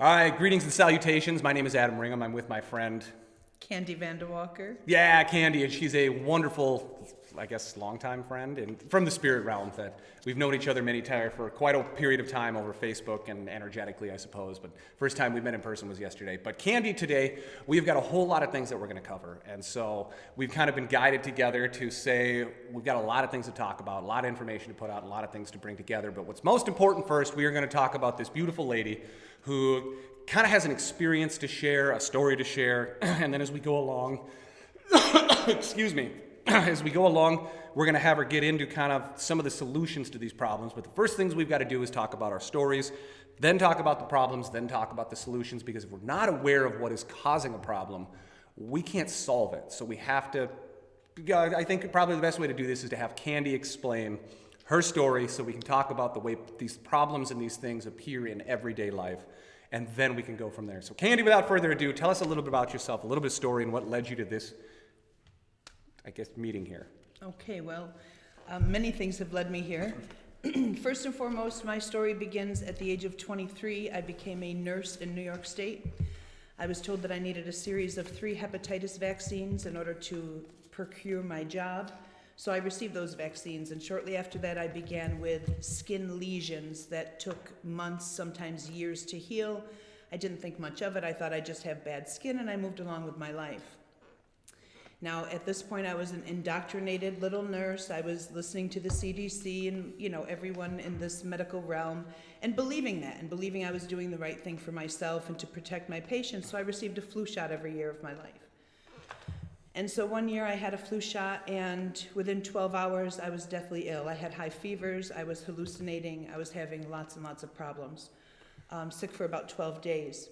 All right, greetings and salutations. My name is Adam Ringham. I'm with my friend Kandy Vandawalker. Yeah, Kandy, and she's a wonderful, I guess, longtime friend and from the spirit realm that we've known each other many times for quite a period of time over Facebook and energetically, I suppose. But first time we met in person was yesterday. But Kandy, today, we've got a whole lot of things that we're going to cover. And so we've kind of been guided together to say we've got a lot of things to talk about, a lot of information to put out, a lot of things to bring together. But what's most important first, we are going to talk about this beautiful lady who kind of has an experience to share, a story to share, and then as we go along, excuse me, as we go along, we're going to have her get into kind of some of the solutions to these problems. But the first things we've got to do is talk about our stories, then talk about the problems, then talk about the solutions, because if we're not aware of what is causing a problem, we can't solve it. So we have to, I think probably the best way to do this is to have Kandy explain her story so we can talk about the way these problems and these things appear in everyday life, and then we can go from there. So Kandy, without further ado, tell us a little bit about yourself, a little bit of story, and what led you to this, I guess, meeting here. Okay, well, many things have led me here. First and foremost, my story begins at the age of 23. I became a nurse in New York State. I was told that I needed a series of 3 hepatitis vaccines in order to procure my job. So I received those vaccines, and shortly after that I began with skin lesions that took months, sometimes years to heal. I didn't think much of it. I thought I'd just have bad skin, and I moved along with my life. Now, at this point, I was an indoctrinated little nurse. I was listening to the CDC and, everyone in this medical realm, and believing that, and believing I was doing the right thing for myself and to protect my patients. So I received a flu shot every year of my life. And so one year I had a flu shot, and within 12 hours I was deathly ill. I had high fevers, I was hallucinating, I was having lots and lots of problems. Sick for about 12 days.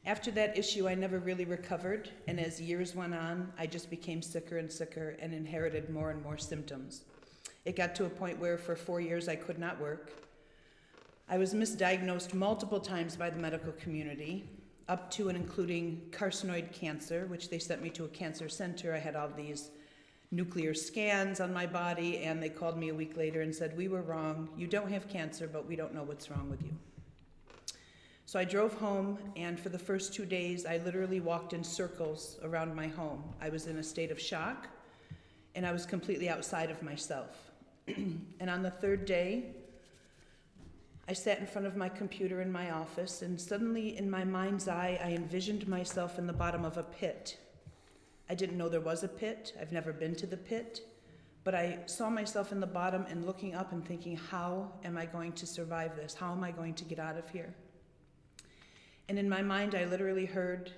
After that issue, I never really recovered, and as years went on, I just became sicker and sicker and inherited more and more symptoms. It got to a point where for 4 years I could not work. I was misdiagnosed multiple times by the medical community, up to and including carcinoid cancer, which they sent me to a cancer center. I had all these nuclear scans on my body, and they called me a week later and said, "We were wrong. You don't have cancer, but we don't know what's wrong with you." So I drove home, and for the first 2 days, I literally walked in circles around my home. I was in a state of shock, and I was completely outside of myself. And on the 3rd day, I sat in front of my computer in my office, and suddenly in my mind's eye, I envisioned myself in the bottom of a pit. I didn't know there was a pit. I've never been to the pit. But I saw myself in the bottom and looking up and thinking, how am I going to survive this? How am I going to get out of here? And in my mind, I literally heard,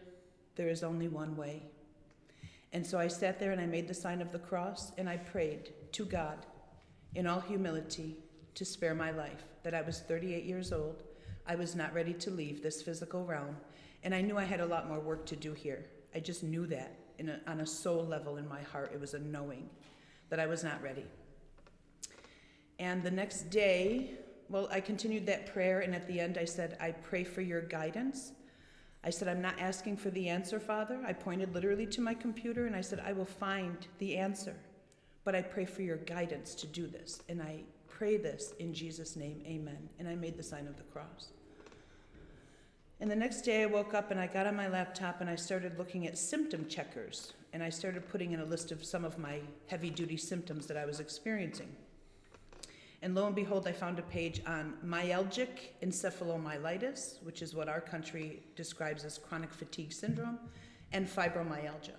there is only one way. And so I sat there and I made the sign of the cross, and I prayed to God in all humility to spare my life, that I was 38 years old. I was not ready to leave this physical realm, and I knew I had a lot more work to do here. I just knew that on a soul level in my heart. It was a knowing that I was not ready. And the next day, I continued that prayer, and at the end I said, I pray for your guidance. I said, I'm not asking for the answer, Father. I pointed literally to my computer, and I said, I will find the answer, but I pray for your guidance to do this, and I pray this in Jesus' name, amen. And I made the sign of the cross. And the next day I woke up and I got on my laptop and I started looking at symptom checkers, and I started putting in a list of some of my heavy-duty symptoms that I was experiencing. And lo and behold, I found a page on myalgic encephalomyelitis, which is what our country describes as chronic fatigue syndrome, and fibromyalgia.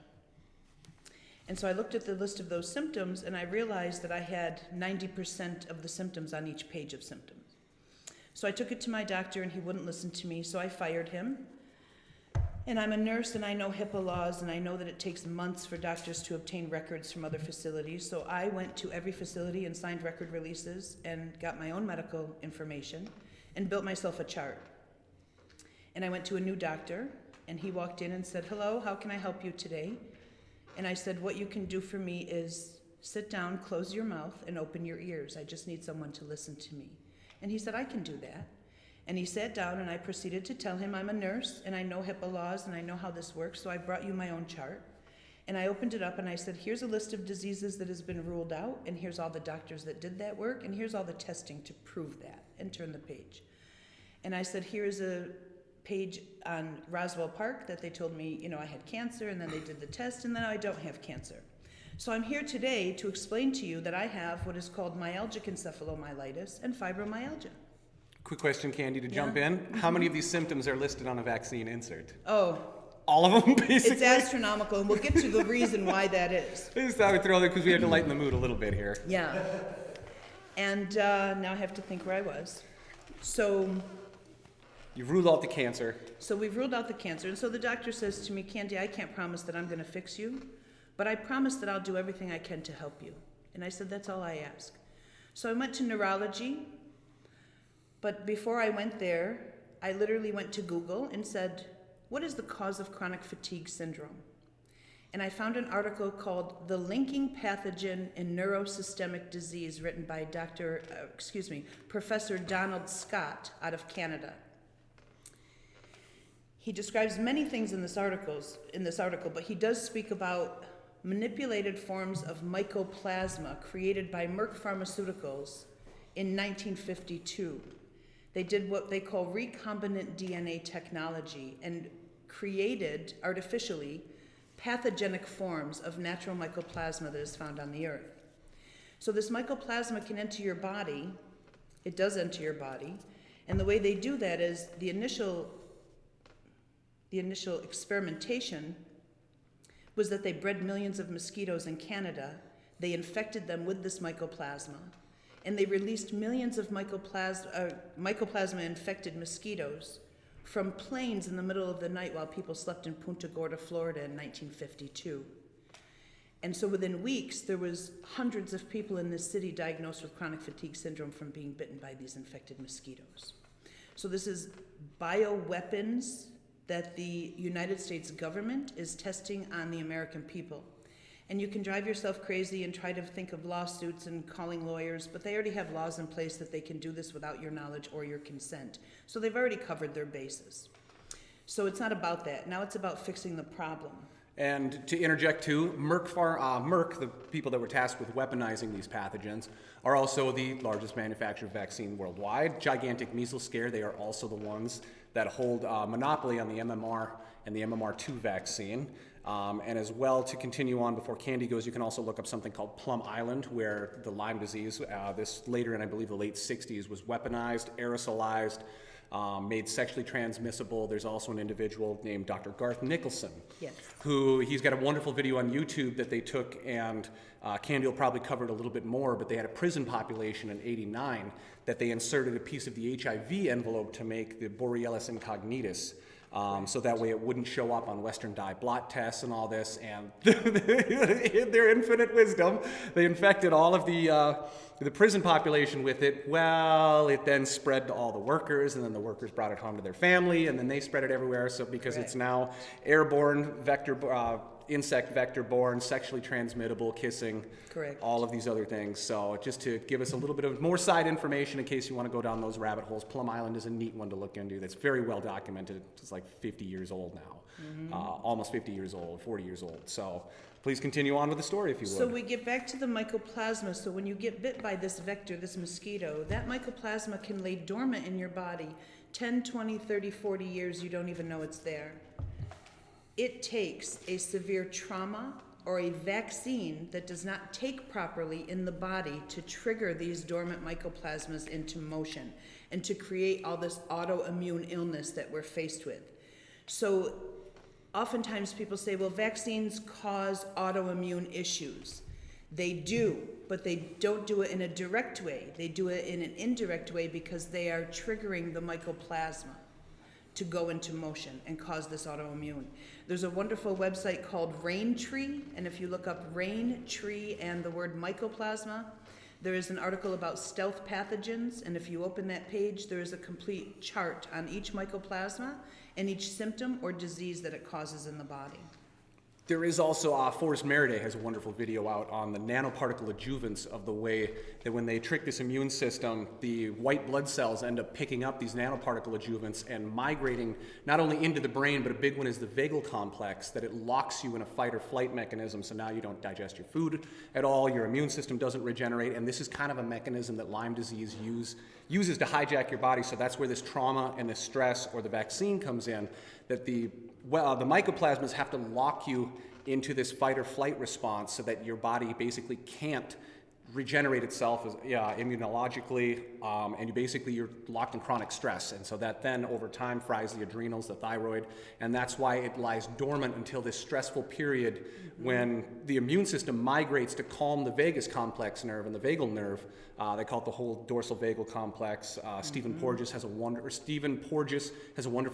And so I looked at the list of those symptoms, and I realized that I had 90% of the symptoms on each page of symptoms. So I took it to my doctor, and he wouldn't listen to me, so I fired him. And I'm a nurse, and I know HIPAA laws, and I know that it takes months for doctors to obtain records from other facilities. So I went to every facility and signed record releases and got my own medical information and built myself a chart. And I went to a new doctor, and he walked in and said, "Hello, how can I help you today?" And I said, "What you can do for me is sit down, close your mouth, and open your ears. I just need someone to listen to me." And he said, "I can do that." And he sat down, and I proceeded to tell him I'm a nurse, and I know HIPAA laws, and I know how this works, so I brought you my own chart. And I opened it up, and I said, here's a list of diseases that has been ruled out, and here's all the doctors that did that work, and here's all the testing to prove that, and turn the page. And I said, here is a page on Roswell Park that they told me, I had cancer, and then they did the test, and then I don't have cancer. So I'm here today to explain to you that I have what is called myalgic encephalomyelitis and fibromyalgia. Quick question, Kandy, to jump in. How many of these symptoms are listed on a vaccine insert? Oh. All of them, basically? It's astronomical, and we'll get to the reason why that is. I just thought we'd throw that because we had to lighten the mood a little bit here. Yeah. And now I have to think where I was. So You've ruled out the cancer. So we've ruled out the cancer. And so the doctor says to me, Kandy, I can't promise that I'm going to fix you, but I promise that I'll do everything I can to help you. And I said, that's all I ask. So I went to neurology, but before I went there, I literally went to Google and said, what is the cause of chronic fatigue syndrome? And I found an article called The Linking Pathogen in Neurosystemic Disease, written by Professor Donald Scott out of Canada. He describes many things in this article, but he does speak about manipulated forms of mycoplasma created by Merck Pharmaceuticals in 1952. They did what they call recombinant DNA technology and created artificially pathogenic forms of natural mycoplasma that is found on the earth. So this mycoplasma can enter your body. It does enter your body. And the way they do that is the initial experimentation was that they bred millions of mosquitoes in Canada. They infected them with this mycoplasma, and they released millions of mycoplasma-infected mosquitoes from planes in the middle of the night while people slept in Punta Gorda, Florida in 1952. And so within weeks, there was hundreds of people in this city diagnosed with chronic fatigue syndrome from being bitten by these infected mosquitoes. So this is bioweapons that the United States government is testing on the American people. And you can drive yourself crazy and try to think of lawsuits and calling lawyers, but they already have laws in place that they can do this without your knowledge or your consent. So they've already covered their bases. So it's not about that. Now it's about fixing the problem. And to interject too, Merck, the people that were tasked with weaponizing these pathogens, are also the largest manufacturer of vaccine worldwide. Gigantic measles scare, they are also the ones that hold monopoly on the MMR and the MMR2 vaccine. And as well, to continue on before Kandy goes, you can also look up something called Plum Island, where the Lyme disease, this later in, I believe, the late 60s, was weaponized, aerosolized, made sexually transmissible. There's also an individual named Dr. Garth Nicholson, Yes. who he's got a wonderful video on YouTube that they took, and Kandy will probably cover it a little bit more, but they had a prison population in '89 that they inserted a piece of the HIV envelope to make the Borrelia incognitus. So that way it wouldn't show up on Western dye blot tests and all this, and in their infinite wisdom, they infected all of the prison population with it. Well, it then spread to all the workers, and then the workers brought it home to their family, and then they spread it everywhere. So because It's now airborne, insect vector-borne, sexually transmittable, kissing, Correct. all of these other things. So just to give us a little bit of more side information in case you want to go down those rabbit holes, Plum Island is a neat one to look into. That's very well documented. It's like 50 years old now, almost 50 years old, 40 years old. So please continue on with the story if you would. So we get back to the mycoplasma. So when you get bit by this vector, this mosquito, that mycoplasma can lay dormant in your body 10, 20, 30, 40 years. You don't even know it's there. It takes a severe trauma or a vaccine that does not take properly in the body to trigger these dormant mycoplasmas into motion and to create all this autoimmune illness that we're faced with. So oftentimes people say, well, vaccines cause autoimmune issues. They do, but they don't do it in a direct way. They do it in an indirect way because they are triggering the mycoplasma to go into motion and cause this autoimmune. There's a wonderful website called Raintree, and if you look up Raintree and the word mycoplasma, there is an article about stealth pathogens, and if you open that page, there is a complete chart on each mycoplasma and each symptom or disease that it causes in the body. There is also, Forrest Merriday has a wonderful video out on the nanoparticle adjuvants of the way that when they trick this immune system, the white blood cells end up picking up these nanoparticle adjuvants and migrating not only into the brain, but a big one is the vagal complex, that it locks you in a fight or flight mechanism, so now you don't digest your food at all, your immune system doesn't regenerate, and this is kind of a mechanism that Lyme disease uses to hijack your body, so that's where this trauma and this stress or the vaccine comes in, that the mycoplasmas have to lock you into this fight or flight response so that your body basically can't regenerate itself immunologically, and you're locked in chronic stress. And so that then over time fries the adrenals, the thyroid, and that's why it lies dormant until this stressful period when the immune system migrates to calm the vagus complex nerve and the vagal nerve. They call it the whole dorsal vagal complex. Stephen Porges has a wonderful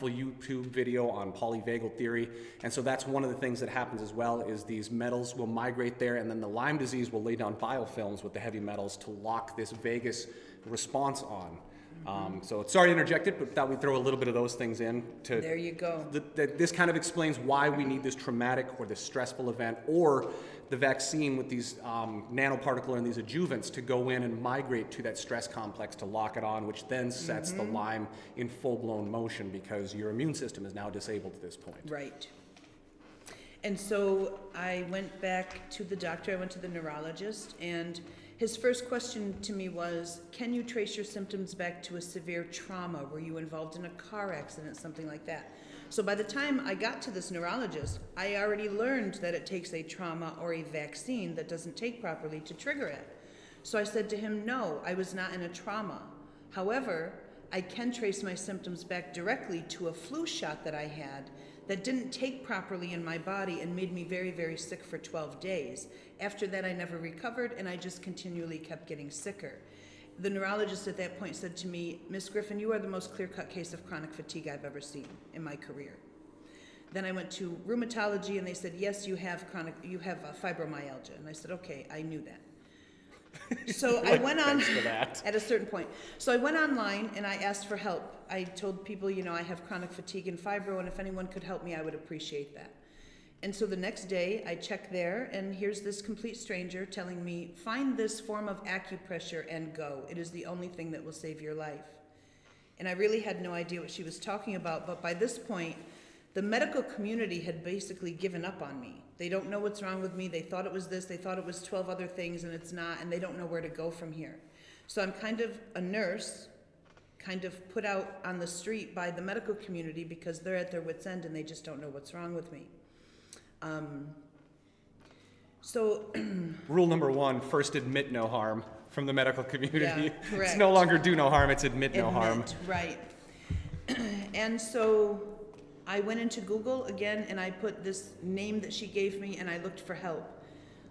YouTube video on Polyvagal Theory, and so that's one of the things that happens as well is these metals will migrate there, and then the Lyme disease will lay down biofilms with the heavy metals to lock this vagus response on. So sorry to interject it, but thought we'd throw a little bit of those things in. There you go. This kind of explains why we need this traumatic or this stressful event or the vaccine with these nanoparticle and these adjuvants to go in and migrate to that stress complex to lock it on, which then sets the Lyme in full-blown motion because your immune system is now disabled at this point. Right. And so I went back to the doctor, I went to the neurologist, and his first question to me was, can you trace your symptoms back to a severe trauma? Were you involved in a car accident, something like that? So by the time I got to this neurologist, I already learned that it takes a trauma or a vaccine that doesn't take properly to trigger it. So I said to him, no, I was not in a trauma. However, I can trace my symptoms back directly to a flu shot that I had that didn't take properly in my body and made me very, very sick for 12 days. After that, I never recovered, and I just continually kept getting sicker. The neurologist at that point said to me, Miss Griffin, you are the most clear-cut case of chronic fatigue I've ever seen in my career. Then I went to rheumatology, and they said, yes, you have fibromyalgia. And I said, okay, I knew that. So I went on at a certain point. So I went online and I asked for help. I told people, I have chronic fatigue and fibro, and if anyone could help me, I would appreciate that. And so the next day I check there, and here's this complete stranger telling me, find this form of acupressure and go. It is the only thing that will save your life. And I really had no idea what she was talking about, but by this point, the medical community had basically given up on me. They don't know what's wrong with me. They thought it was this. They thought it was 12 other things, and it's not, and they don't know where to go from here. So I'm kind of a nurse, kind of put out on the street by the medical community because they're at their wits' end and they just don't know what's wrong with me. Rule number 1, first admit no harm from the medical community. Yeah, correct. It's no longer do no harm, it's admit no harm. Right. And so I went into Google again and I put this name that she gave me and I looked for help.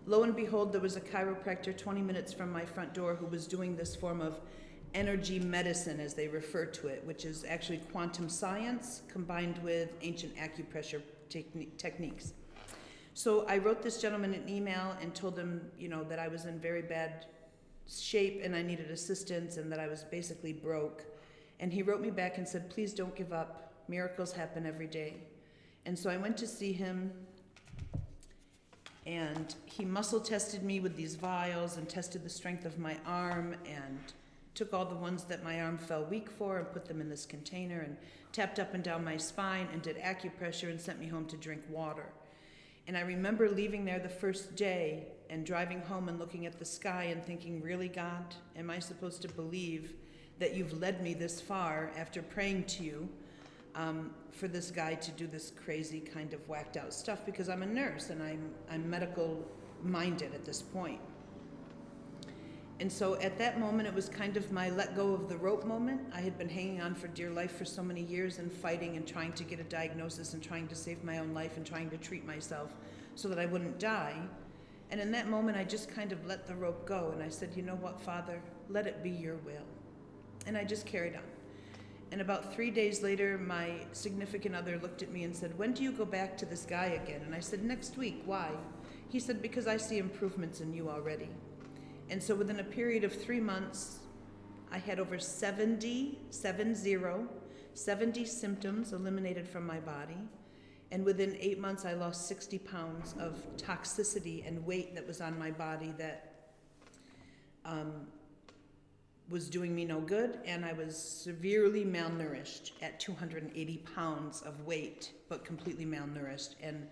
Lo and behold, there was a chiropractor 20 minutes from my front door who was doing this form of energy medicine, as they refer to it, which is actually quantum science combined with ancient acupressure techniques. So I wrote this gentleman an email and told him, that I was in very bad shape and I needed assistance and that I was basically broke. And he wrote me back and said, please don't give up. Miracles happen every day. And so I went to see him, and he muscle tested me with these vials and tested the strength of my arm and took all the ones that my arm fell weak for and put them in this container and tapped up and down my spine and did acupressure and sent me home to drink water. And I remember leaving there the first day and driving home and looking at the sky and thinking, really, God, am I supposed to believe that you've led me this far after praying to you for this guy to do this crazy kind of whacked out stuff? Because I'm a nurse and I'm medical minded at this point. And so at that moment, it was kind of my let go of the rope moment. I had been hanging on for dear life for so many years and fighting and trying to get a diagnosis and trying to save my own life and trying to treat myself so that I wouldn't die. And in that moment, I just kind of let the rope go. And I said, you know what, Father, let it be your will. And I just carried on. And about 3 days later, my significant other looked at me and said, when do you go back to this guy again? And I said, next week. Why? He said, because I see improvements in you already. And so within a period of 3 months, I had over 70 symptoms eliminated from my body. And within 8 months, I lost 60 pounds of toxicity and weight that was on my body that was doing me no good, and I was severely malnourished at 280 pounds of weight, but completely malnourished and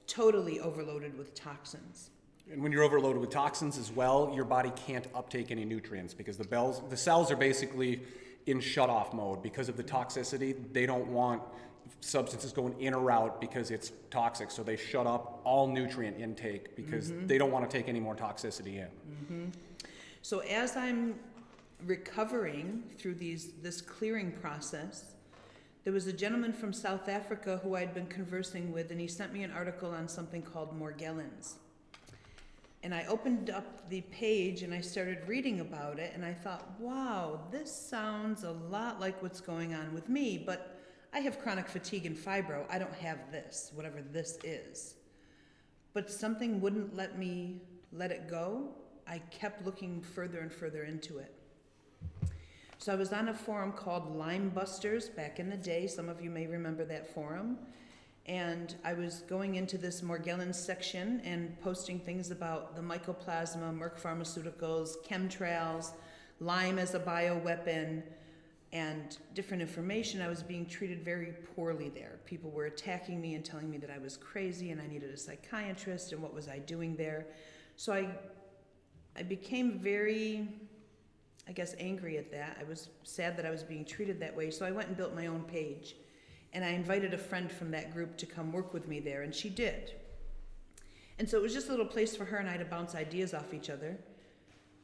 totally overloaded with toxins. And when you're overloaded with toxins as well, your body can't uptake any nutrients because the cells are basically in shut-off mode because of the toxicity. They don't want substances going in or out because it's toxic, so they shut up all nutrient intake because they don't want to take any more toxicity in. So as I'm recovering through this clearing process, there was a gentleman from South Africa who I'd been conversing with, and he sent me an article on something called Morgellons. And I opened up the page and I started reading about it, and I thought, wow, this sounds a lot like what's going on with me, but I have chronic fatigue and fibro. I don't have this, whatever this is. But something wouldn't let me let it go. I kept looking further and further into it. So I was on a forum called Lyme Busters back in the day. Some of you may remember that forum. And I was going into this Morgellons section and posting things about the mycoplasma, Merck Pharmaceuticals, chemtrails, Lyme as a bioweapon, and different information. I was being treated very poorly there. People were attacking me and telling me that I was crazy and I needed a psychiatrist and what was I doing there. So I became very, I guess, angry at that. I was sad that I was being treated that way, so I went and built my own page. And I invited a friend from that group to come work with me there, and she did. And so it was just a little place for her and I to bounce ideas off each other.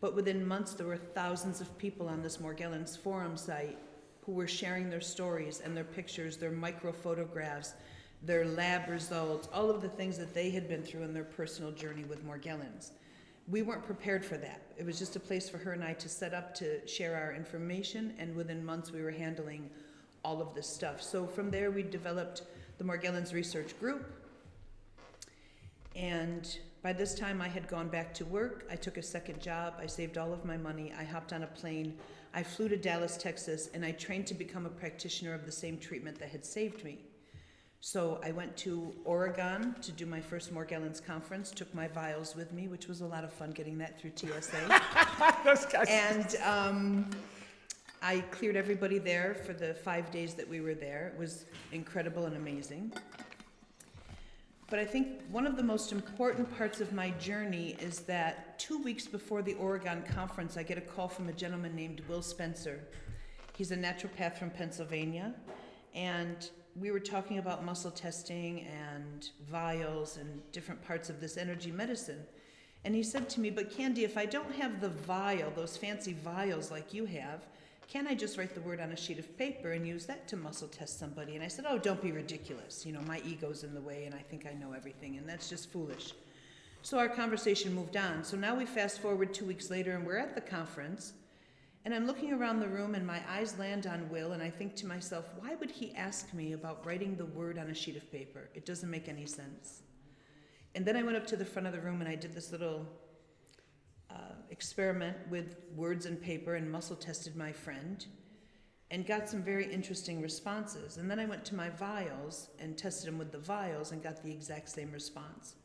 But within months, there were thousands of people on this Morgellons forum site who were sharing their stories and their pictures, their micro photographs, their lab results, all of the things that they had been through in their personal journey with Morgellons. We weren't prepared for that. It was just a place for her and I to set up to share our information, and within months we were handling all of this stuff. So from there we developed the Morgellons Research Group, and by this time I had gone back to work. I took a second job. I saved all of my money. I hopped on a plane. I flew to Dallas, Texas, and I trained to become a practitioner of the same treatment that had saved me. So I went to Oregon to do my first Morgellons conference, took my vials with me, which was a lot of fun getting that through TSA. Those guys. And I cleared everybody there for the 5 days that we were there. It was incredible and amazing. But I think one of the most important parts of my journey is that 2 weeks before the Oregon conference, I get a call from a gentleman named Will Spencer. He's a naturopath from Pennsylvania, and we were talking about muscle testing and vials and different parts of this energy medicine. And he said to me, but Kandy, if I don't have the vial, those fancy vials like you have, can I just write the word on a sheet of paper and use that to muscle test somebody? And I said, oh, don't be ridiculous. You know, my ego's in the way and I think I know everything, and that's just foolish. So our conversation moved on. So now we fast forward 2 weeks later and we're at the conference, and I'm looking around the room and my eyes land on Will, and I think to myself, why would he ask me about writing the word on a sheet of paper? It doesn't make any sense. And then I went up to the front of the room and I did this little experiment with words and paper and muscle tested my friend and got some very interesting responses. And then I went to my vials and tested them with the vials and got the exact same response.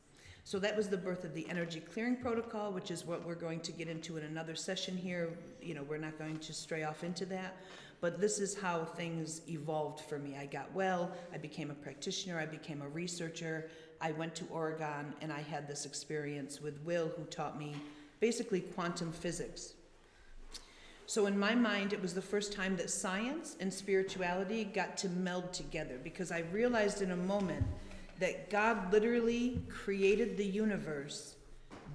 So that was the birth of the energy clearing protocol, which is what we're going to get into in another session here. You know, we're not going to stray off into that, but this is how things evolved for me. I got well, I became a practitioner, I became a researcher, I went to Oregon, and I had this experience with Will, who taught me basically quantum physics. So in my mind, it was the first time that science and spirituality got to meld together, because I realized in a moment that God literally created the universe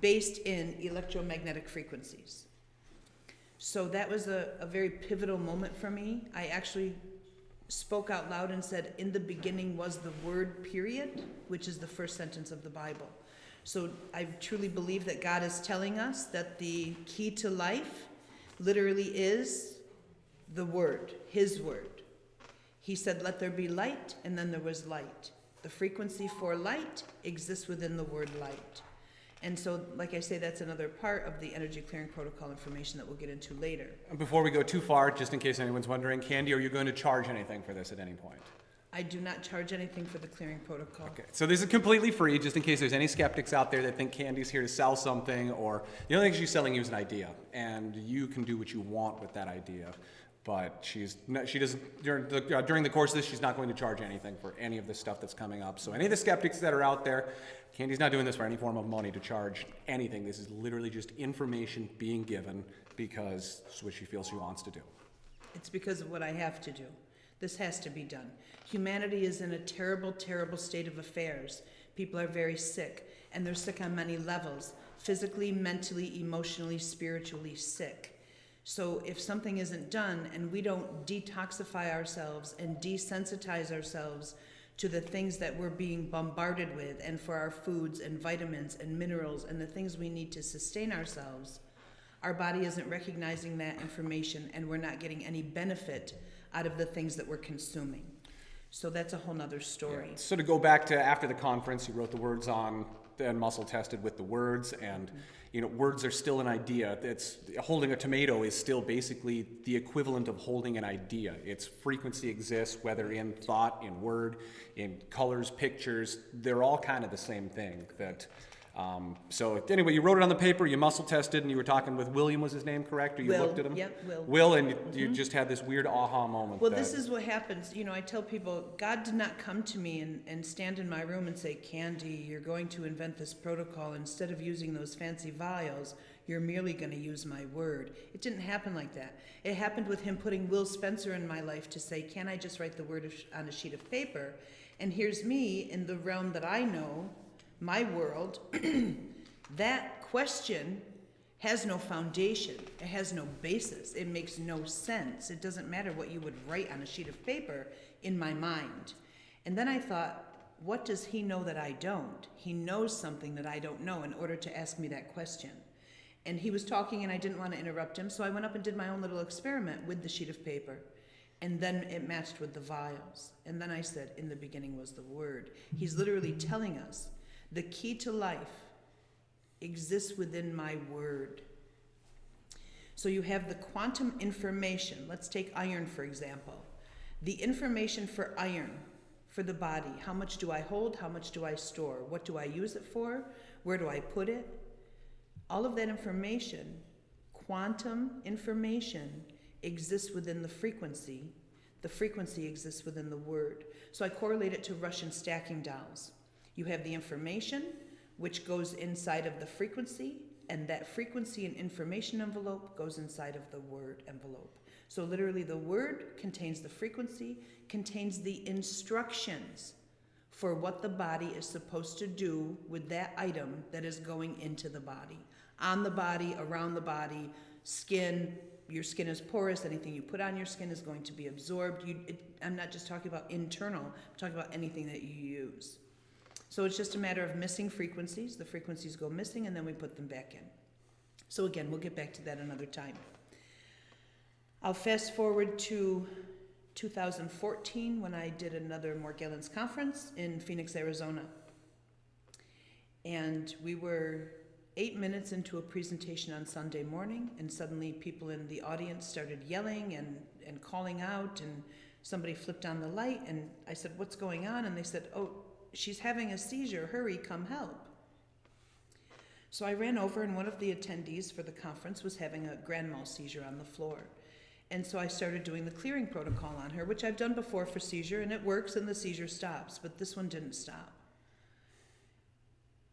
based in electromagnetic frequencies. So that was a very pivotal moment for me. I actually spoke out loud and said, in the beginning was the word, period, which is the first sentence of the Bible. So I truly believe that God is telling us that the key to life literally is the word, his word. He said, let there be light, and then there was light. The frequency for light exists within the word light. And so, like I say, that's another part of the energy clearing protocol information that we'll get into later. Before we go too far, just in case anyone's wondering, Kandy, are you going to charge anything for this at any point? I do not charge anything for the clearing protocol. Okay, so this is completely free, just in case there's any skeptics out there that think Kandy's here to sell something, or the only thing she's selling you is an idea, and you can do what you want with that idea. But she doesn't, during the course of this, she's not going to charge anything for any of the stuff that's coming up. So any of the skeptics that are out there, Kandy's not doing this for any form of money to charge anything. This is literally just information being given because it's what she feels she wants to do. It's because of what I have to do. This has to be done. Humanity is in a terrible, terrible state of affairs. People are very sick, and they're sick on many levels, physically, mentally, emotionally, spiritually sick. So if something isn't done and we don't detoxify ourselves and desensitize ourselves to the things that we're being bombarded with, and for our foods and vitamins and minerals and the things we need to sustain ourselves, our body isn't recognizing that information, and we're not getting any benefit out of the things that we're consuming. So that's a whole nother story. Yeah. So to go back to after the conference, you wrote the words on and muscle tested with the words, and words are still an idea. It's holding a tomato is still basically the equivalent of holding an idea. Its frequency exists, whether in thought, in word, in colors, pictures. They're all kind of the same thing. So anyway, you wrote it on the paper, you muscle tested, and you were talking with William, was his name correct? Or you Will. looked at him? Yep, Will. Will, and you just had this weird aha moment. Well, this is what happens. I tell people, God did not come to me and stand in my room and say, Kandy, you're going to invent this protocol. Instead of using those fancy vials, you're merely going to use my word. It didn't happen like that. It happened with him putting Will Spencer in my life to say, can I just write the word on a sheet of paper? And here's me in the realm that I know, my world. That question has no foundation. It has no basis. It makes no sense. It doesn't matter what you would write on a sheet of paper in my mind. And then I thought, what does he know that I don't? He knows something that I don't know in order to ask me that question. And he was talking and I didn't want to interrupt him, so I went up and did my own little experiment with the sheet of paper. And then it matched with the vials. And then I said, in the beginning was the word. He's literally telling us the key to life exists within my word. So you have the quantum information. Let's take iron, for example. The information for iron, for the body. How much do I hold? How much do I store? What do I use it for? Where do I put it? All of that information, quantum information, exists within the frequency. The frequency exists within the word. So I correlate it to Russian stacking dolls. You have the information, which goes inside of the frequency, and that frequency and information envelope goes inside of the word envelope. So literally the word contains the frequency, contains the instructions for what the body is supposed to do with that item that is going into the body. On the body, around the body, skin. Your skin is porous. Anything you put on your skin is going to be absorbed. I'm not just talking about internal. I'm talking about anything that you use. So it's just a matter of missing frequencies. The frequencies go missing, and then we put them back in. So again, we'll get back to that another time. I'll fast forward to 2014 when I did another Morgellons conference in Phoenix, Arizona. And we were 8 minutes into a presentation on Sunday morning, and suddenly people in the audience started yelling and calling out, and somebody flipped on the light, and I said, what's going on? And they said, oh, she's having a seizure. Hurry, come help. So I ran over, and one of the attendees for the conference was having a grand mal seizure on the floor. And so I started doing the clearing protocol on her, which I've done before for seizure, and it works and the seizure stops, but this one didn't stop.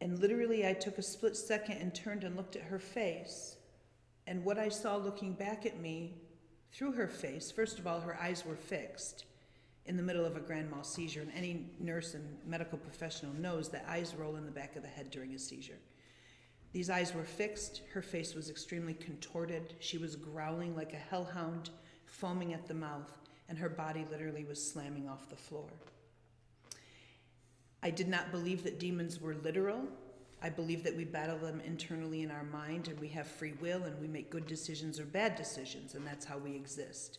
And literally I took a split second and turned and looked at her face. And what I saw looking back at me through her face, first of all, her eyes were fixed in the middle of a grand mal seizure. And any nurse and medical professional knows that eyes roll in the back of the head during a seizure. These eyes were fixed. Her face was extremely contorted. She was growling like a hellhound, foaming at the mouth, and her body literally was slamming off the floor. I did not believe that demons were literal. I believe that we battle them internally in our mind, and we have free will, and we make good decisions or bad decisions, and that's how we exist.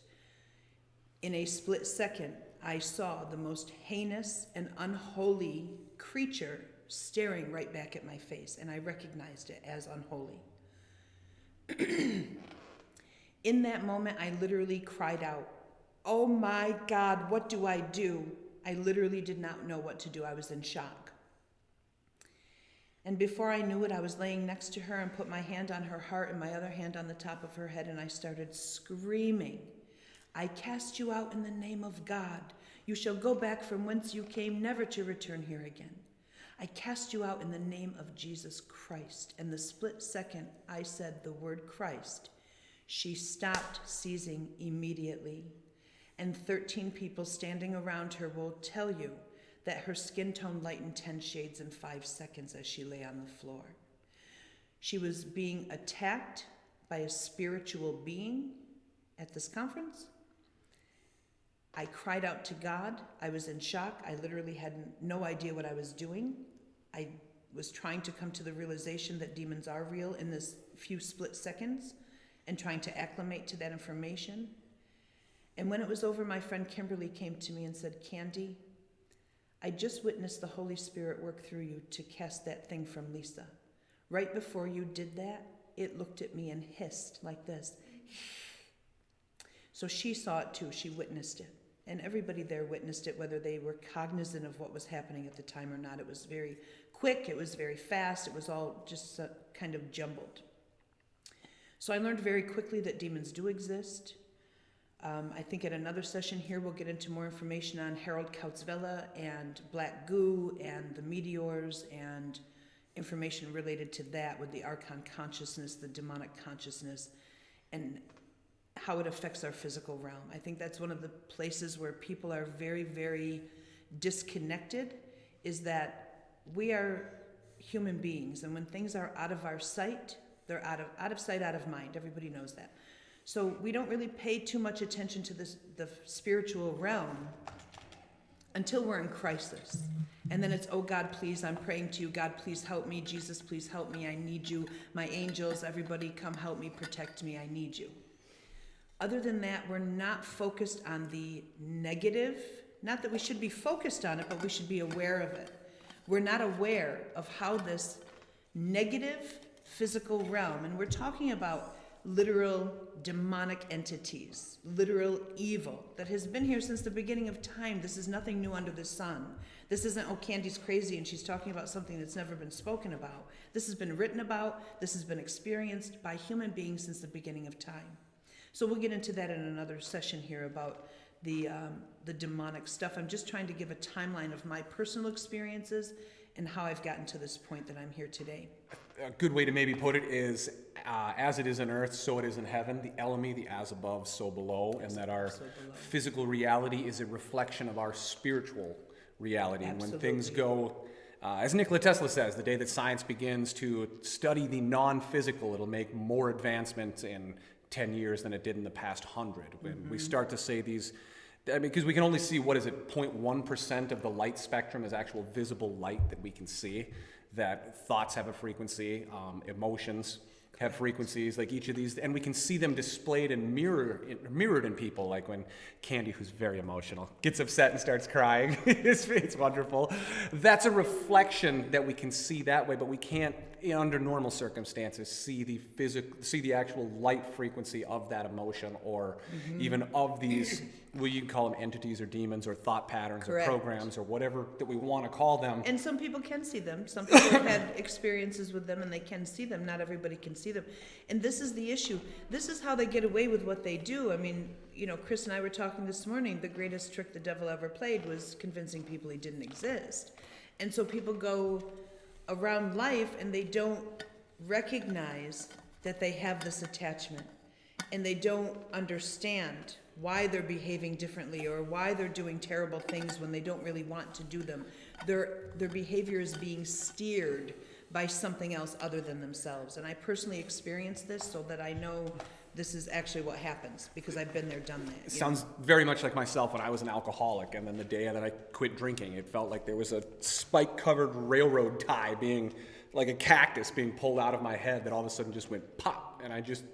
In a split second, I saw the most heinous and unholy creature staring right back at my face, and I recognized it as unholy. In that moment, I literally cried out, "Oh my God, what do I do?" I literally did not know what to do. I was in shock. And before I knew it, I was laying next to her and put my hand on her heart and my other hand on the top of her head, and I started screaming, I cast you out in the name of God. You shall go back from whence you came, never to return here again. I cast you out in the name of Jesus Christ. And the split second I said the word Christ, she stopped seizing immediately. And 13 people standing around her will tell you that her skin tone lightened 10 shades in 5 seconds as she lay on the floor. She was being attacked by a spiritual being at this conference. I cried out to God. I was in shock. I literally had no idea what I was doing. I was trying to come to the realization that demons are real in this few split seconds and trying to acclimate to that information. And when it was over, my friend Kimberly came to me and said, Kandy, I just witnessed the Holy Spirit work through you to cast that thing from Lisa. Right before you did that, it looked at me and hissed like this. So she saw it too. She witnessed it. And everybody there witnessed it, whether they were cognizant of what was happening at the time or not. It was very quick. It was very fast. It was all just kind of jumbled. So I learned very quickly that demons do exist. I think at another session here, we'll get into more information on Harold Kautzvella and black goo and the meteors and information related to that with the archon consciousness, the demonic consciousness, and how it affects our physical realm. I think that's one of the places where people are very, very disconnected, is that we are human beings, and when things are out of our sight, they're out of sight, out of mind. Everybody knows that. So we don't really pay too much attention to the spiritual realm until we're in crisis. And then it's, oh God, please, I'm praying to you. God, please help me. Jesus, please help me. I need you. My angels, everybody come help me, protect me. I need you. Other than that, we're not focused on the negative. Not that we should be focused on it, but we should be aware of it. We're not aware of how this negative physical realm, and we're talking about literal demonic entities, literal evil that has been here since the beginning of time. This is nothing new under the sun. This isn't, oh, Kandy's crazy and she's talking about something that's never been spoken about. This has been written about. This has been experienced by human beings since the beginning of time. So we'll get into that in another session here about the demonic stuff. I'm just trying to give a timeline of my personal experiences and how I've gotten to this point that I'm here today. A good way to maybe put it is, as it is in earth, so it is in heaven. The elemi, the as above, so below, and that our physical reality is a reflection of our spiritual reality. And when things go, as Nikola Tesla says, the day that science begins to study the non-physical, it'll make more advancements in 10 years than it did in the past 100. When we start to say these, I mean, because we can only see, 0.1% of the light spectrum is actual visible light that we can see, that thoughts have a frequency, emotions have frequencies, like each of these, and we can see them displayed and mirrored in people, like when Kandy, who's very emotional, gets upset and starts crying. It's wonderful. That's a reflection that we can see that way, but we can't, under normal circumstances, see the actual light frequency of that emotion, or even of these, well, you can call them entities or demons or thought patterns or programs or whatever that we want to call them. And some people can see them. Some people have had experiences with them and they can see them. Not everybody can see them. And this is the issue. This is how they get away with what they do. I mean, Chris and I were talking this morning. The greatest trick the devil ever played was convincing people he didn't exist. And so people go around life and they don't recognize that they have this attachment. And they don't understand why they're behaving differently or why they're doing terrible things when they don't really want to do them. Their behavior is being steered by something else other than themselves. And I personally experienced this, so that I know this is actually what happens, because I've been there, done that. It sounds very much like myself when I was an alcoholic, and then the day that I quit drinking, it felt like there was a spike-covered railroad tie being, like a cactus being pulled out of my head that all of a sudden just went pop, and I just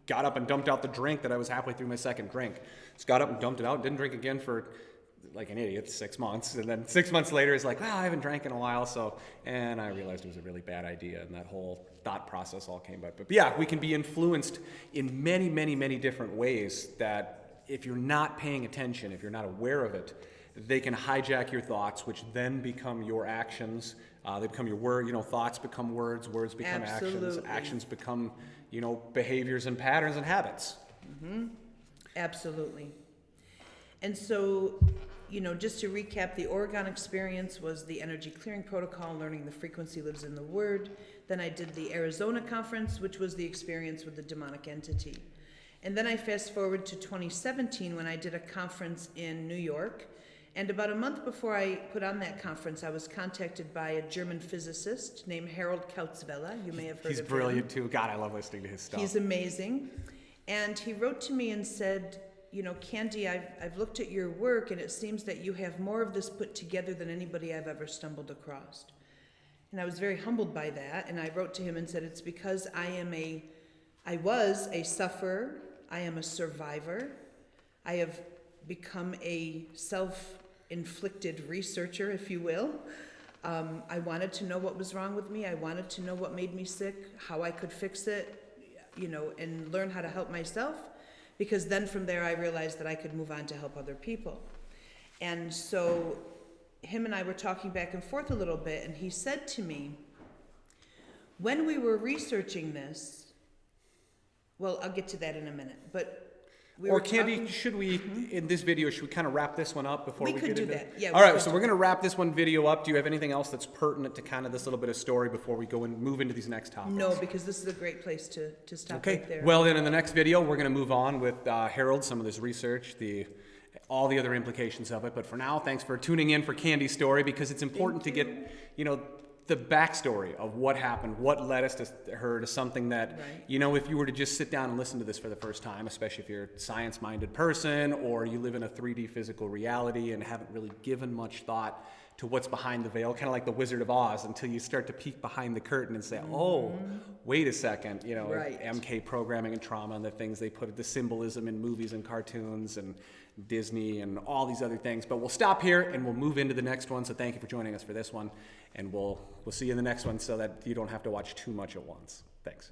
got up and dumped out the drink that I was halfway through my second drink. Just got up and dumped it out, didn't drink again for, like an idiot, 6 months. And then 6 months later, it's like, well, I haven't drank in a while, and I realized it was a really bad idea, and that whole thought process all came back. But yeah, we can be influenced in many, many, many different ways that if you're not paying attention, if you're not aware of it, they can hijack your thoughts, which then become your actions. They become your word. Thoughts become words. Words become Absolutely. actions. Actions become, behaviors and patterns and habits. Mm-hmm. Absolutely. And so, just to recap, the Oregon experience was the energy clearing protocol, learning the frequency lives in the word. Then I did the Arizona conference, which was the experience with the demonic entity. And then I fast forward to 2017 when I did a conference in New York. And about a month before I put on that conference, I was contacted by a German physicist named Harold Kautzweiler. You may have heard of him. He's brilliant too. God, I love listening to his stuff. He's amazing. And he wrote to me and said, Kandy, I've looked at your work and it seems that you have more of this put together than anybody I've ever stumbled across. And I was very humbled by that. And I wrote to him and said, it's because I was a sufferer. I am a survivor. I have become a self-inflicted researcher, if you will. I wanted to know what was wrong with me. I wanted to know what made me sick, how I could fix it, and learn how to help myself. Because then from there I realized that I could move on to help other people. And so him and I were talking back and forth a little bit, and he said to me, when we were researching this, well, I'll get to that in a minute, but we were Kandy, talking, should we, in this video, should we kind of wrap this one up before we get into it? We could do that, yeah. All right, so we're going to wrap this one video up. Do you have anything else that's pertinent to kind of this little bit of story before we go and move into these next topics? No, because this is a great place to stop right there. Well, then in the next video, we're going to move on with Harold, some of this research, all the other implications of it. But for now, thanks for tuning in for Kandy's story, because it's important to get, the backstory of what happened, what led us to her to something that, right. If you were to just sit down and listen to this for the first time, especially if you're a science-minded person or you live in a 3D physical reality and haven't really given much thought to what's behind the veil, kind of like the Wizard of Oz, until you start to peek behind the curtain and say, oh, wait a second, right. MK programming and trauma and the things they put, the symbolism in movies and cartoons and Disney and all these other things. But we'll stop here and we'll move into the next one. So thank you for joining us for this one. And we'll see you in the next one so that you don't have to watch too much at once. Thanks.